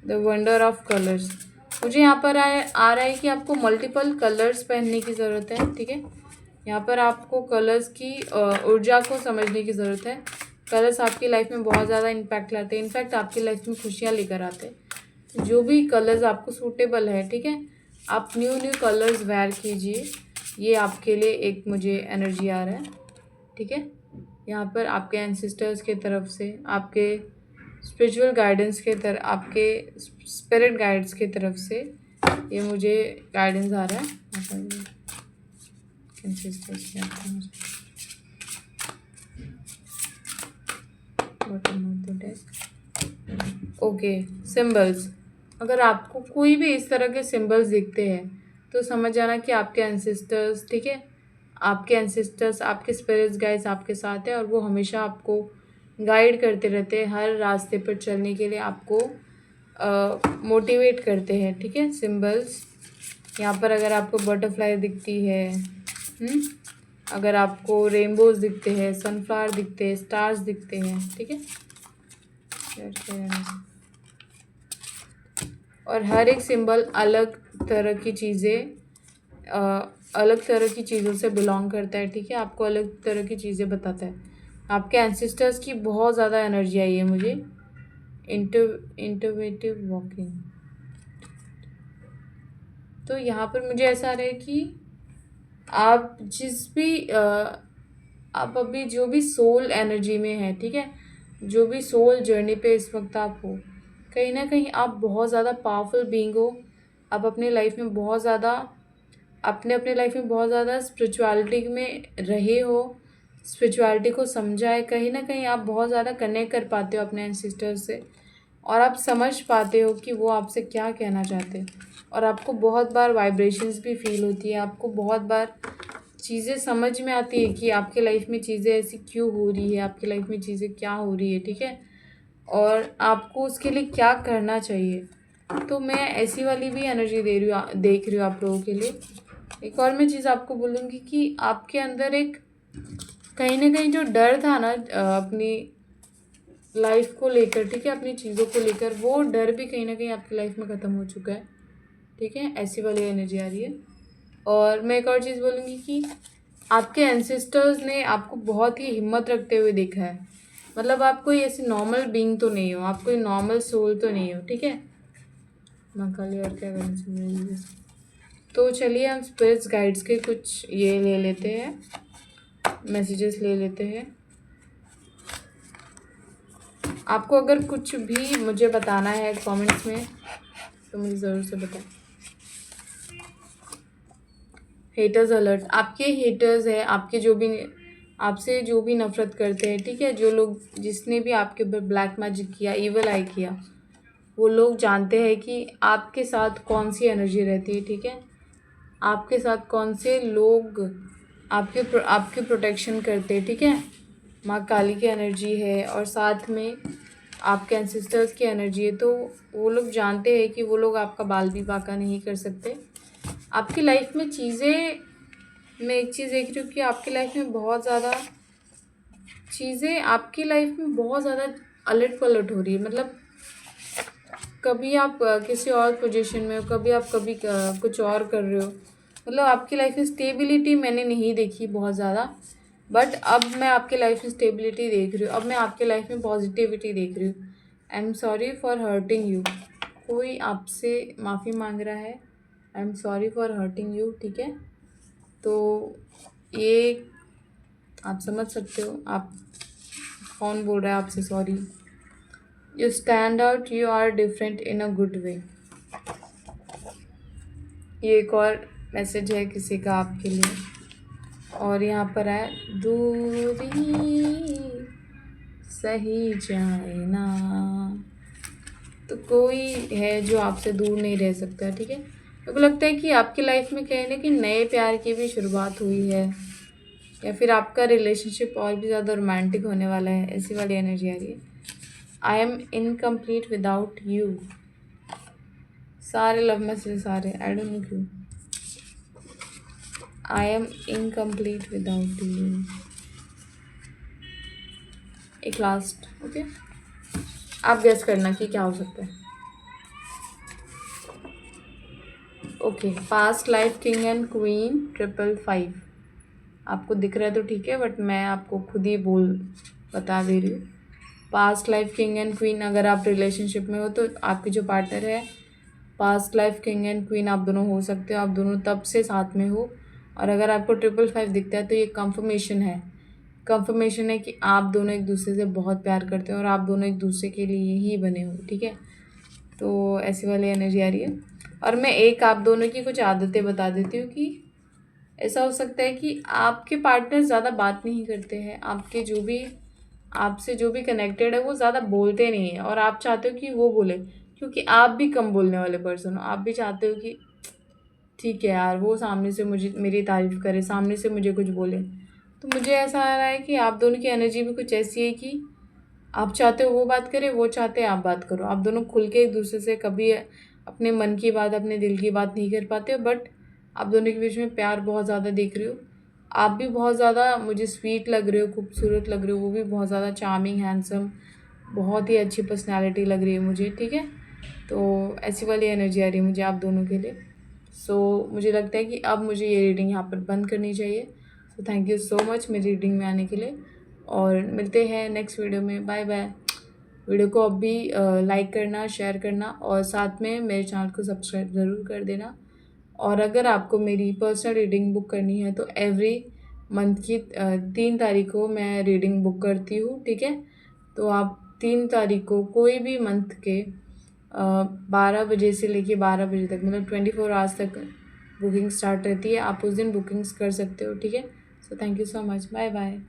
द वंडर ऑफ कलर्स, मुझे यहाँ पर आ रहा है कि आपको मल्टीपल कलर्स पहनने की ज़रूरत है, ठीक है। यहाँ पर आपको कलर्स की ऊर्जा को समझने की ज़रूरत है। कलर्स आपकी लाइफ में बहुत ज़्यादा इम्पैक्ट लाते हैं, इनफैक्ट आपकी लाइफ में खुशियाँ लेकर आते हैं। जो भी कलर्स आपको सूटेबल है, ठीक है, आप न्यू कलर्स वेयर कीजिए। ये आपके लिए एक मुझे एनर्जी आ रहा है, ठीक है। यहाँ पर आपके एंसेस्टर्स के तरफ से, आपके स्पिरिचुअल गाइडेंस के तरफ, आपके स्पिरिट गाइड्स की तरफ से ये मुझे गाइडेंस आ रहा है। ओके, सिंबल्स, अगर आपको कोई भी इस तरह के सिंबल्स दिखते हैं तो समझ जाना कि आपके एंसेस्टर्स, ठीक है, आपके एंसेस्टर्स, आपके स्पिरिट्स गाइड्स आपके साथ है, और वो हमेशा आपको गाइड करते रहते हैं, हर रास्ते पर चलने के लिए आपको मोटिवेट करते हैं, ठीक है। सिंबल्स यहाँ पर अगर आपको बटरफ्लाई दिखती है, अगर आपको रेनबोज दिखते हैं, सनफ्लावर दिखते हैं, स्टार्स दिखते हैं, ठीक है। और हर एक सिंबल अलग तरह की चीज़ें, अलग तरह की चीज़ों से बिलोंग करता है, ठीक है, आपको अलग तरह की चीज़ें बताता है। आपके एंसेस्टर्स की बहुत ज़्यादा एनर्जी आई है मुझे। इंटरवेटिव वॉकिंग, तो यहाँ पर मुझे ऐसा आ रहा है कि आप आप अभी जो भी सोल एनर्जी में है, ठीक है, जो भी सोल जर्नी पे इस वक्त आप हो, कहीं ना कहीं आप बहुत ज़्यादा पावरफुल बीइंग हो। आप अपने लाइफ में बहुत ज़्यादा, अपने लाइफ में बहुत ज़्यादा स्पिरिचुअलिटी में रहे हो, स्पिरिचुअलिटी को समझा है। कहीं ना कहीं आप बहुत ज़्यादा कनेक्ट कर पाते हो अपने एंसेस्टर्स से। और आप समझ पाते हो कि वो आपसे क्या कहना चाहते हैं। और आपको बहुत बार वाइब्रेशंस भी फील होती है, आपको बहुत बार चीज़ें समझ में आती है कि आपके लाइफ में चीज़ें ऐसी क्यों हो रही है, आपकी लाइफ में चीज़ें क्या हो रही है, ठीक है, और आपको उसके लिए क्या करना चाहिए। तो मैं ऐसी वाली भी एनर्जी देख रही हूँ आप लोगों के लिए। एक और मैं चीज़ आपको बोलूँगी कि आपके अंदर एक कहीं ना कहीं जो डर था ना अपनी लाइफ को लेकर, ठीक है, अपनी चीज़ों को लेकर, वो डर भी कहीं ना कहीं आपकी लाइफ में ख़त्म हो चुका है, ठीक है, ऐसी वाली एनर्जी आ रही है। और मैं एक और चीज़ बोलूँगी कि आपके एंसेस्टर्स ने आपको बहुत ही हिम्मत रखते हुए देखा है। मतलब आप कोई ऐसी नॉर्मल बीइंग तो नहीं हो, आप कोई नॉर्मल सोल तो नहीं हो, ठीक है। माँ काली और क्या करना चाहिए। तो चलिए हम स्पिरिट्स गाइड्स के कुछ ये ले लेते हैं, मैसेजेस ले लेते हैं। आपको अगर कुछ भी मुझे बताना है कमेंट्स में तो मुझे ज़रूर से बताएं। हेटर्स अलर्ट, आपके हेटर्स है, आपके जो भी आपसे जो भी नफरत करते हैं, ठीक है, जो लोग जिसने भी आपके ऊपर ब्लैक मैजिक किया, इवल आई किया, वो लोग जानते हैं कि आपके साथ कौन सी एनर्जी रहती है, ठीक है, आपके साथ कौन से लोग आपके प्रोटेक्शन करते हैं, ठीक है। माँ काली की एनर्जी है और साथ में आपके एंसेस्टर्स की एनर्जी है, तो वो लोग जानते हैं कि वो लोग आपका बाल भी बाका नहीं कर सकते। आपकी लाइफ में चीज़ें, मैं एक चीज़ देख रही हूँ कि आपकी लाइफ में बहुत ज़्यादा चीज़ें, आपकी लाइफ में बहुत ज़्यादा अलट पलट हो रही है। मतलब कभी आप किसी और पोजीशन में हो, कभी आप कुछ और कर रहे हो। मतलब आपकी लाइफ में स्टेबिलिटी मैंने नहीं देखी बहुत ज़्यादा, बट अब मैं आपके लाइफ में स्टेबिलिटी देख रही हूँ, अब मैं आपके लाइफ में पॉजिटिविटी देख रही हूँ। I am sorry for hurting you, कोई आपसे माफ़ी मांग रहा है, I am sorry for hurting you, ठीक है। तो ये आप समझ सकते हो आप कौन बोल रहा है आपसे sorry. You stand out, you are different in a good way. ये एक और मैसेज है किसी का आपके लिए। और यहाँ पर है दूरी सही जाए ना, तो कोई है जो आपसे दूर नहीं रह सकता, ठीक है। मेरे को लगता है कि आपकी लाइफ में कहीं ना कहीं नए प्यार की भी शुरुआत हुई है, या फिर आपका रिलेशनशिप और भी ज़्यादा रोमांटिक होने वाला है, ऐसी वाली एनर्जी आ रही है। I am incomplete without you, सारे लव मैसेज सारे, आई डोंट नो क्यों। I am incomplete without you, एक लास्ट, ओके, आप गेस करना कि क्या हो सकता है। Okay, past life king and queen 555, आपको दिख रहा है तो ठीक है, बट मैं आपको खुद ही बता दे रही हूँ। Past life king and queen, अगर आप रिलेशनशिप में हो तो आपके जो पार्टनर है past life king and queen आप दोनों हो सकते हो, आप दोनों तब से साथ में हो। और अगर आपको 555 दिखता है तो ये कंफर्मेशन है कि आप दोनों एक दूसरे से बहुत प्यार करते हो और आप दोनों एक दूसरे के लिए ही बने हो, ठीक है। तो ऐसी वाली एनर्जी आ रही है। और मैं एक आप दोनों की कुछ आदतें बता देती हूँ कि ऐसा हो सकता है कि आपके पार्टनर ज़्यादा बात नहीं करते हैं, आपसे जो भी कनेक्टेड है वो ज़्यादा बोलते नहीं हैं, और आप चाहते हो कि वो बोले, क्योंकि आप भी कम बोलने वाले पर्सन हो। आप भी चाहते हो कि ठीक है यार, वो सामने से मुझे मेरी तारीफ़ करे, सामने से मुझे कुछ बोले। तो मुझे ऐसा आ रहा है कि आप दोनों की एनर्जी भी कुछ ऐसी है कि आप चाहते हो वो बात करे, वो चाहते हैं आप बात करो। आप दोनों खुल के एक दूसरे से कभी अपने मन की बात, अपने दिल की बात नहीं कर पाते हो, बट आप दोनों के बीच में प्यार बहुत ज़्यादा देख रही हो। आप भी बहुत ज़्यादा मुझे स्वीट लग रहे हो, खूबसूरत लग रहे हो, वो भी बहुत ज़्यादा चार्मिंग, हैंडसम, बहुत ही अच्छी पर्सनैलिटी लग रही है मुझे, ठीक है। तो ऐसी वाली एनर्जी आ रही है मुझे आप दोनों के लिए। सो मुझे लगता है कि अब मुझे ये रीडिंग यहाँ पर बंद करनी चाहिए। So thank you so much मेरी रीडिंग में आने के लिए, और मिलते हैं नेक्स्ट वीडियो में। Bye bye. वीडियो को अब भी लाइक करना, शेयर करना, और साथ में मेरे चैनल को सब्सक्राइब ज़रूर कर देना। और अगर आपको मेरी पर्सनल रीडिंग बुक करनी है तो एवरी मंथ की 3 तारीख को मैं रीडिंग बुक करती हूँ, ठीक है। तो आप 3 तारीख को कोई भी मंथ के 12 बजे से लेके 12 बजे तक, मतलब 24 आवर्स तक बुकिंग स्टार्ट रहती है। आप उस दिन बुकिंग्स कर सकते हो, ठीक है। So thank you so much, bye bye.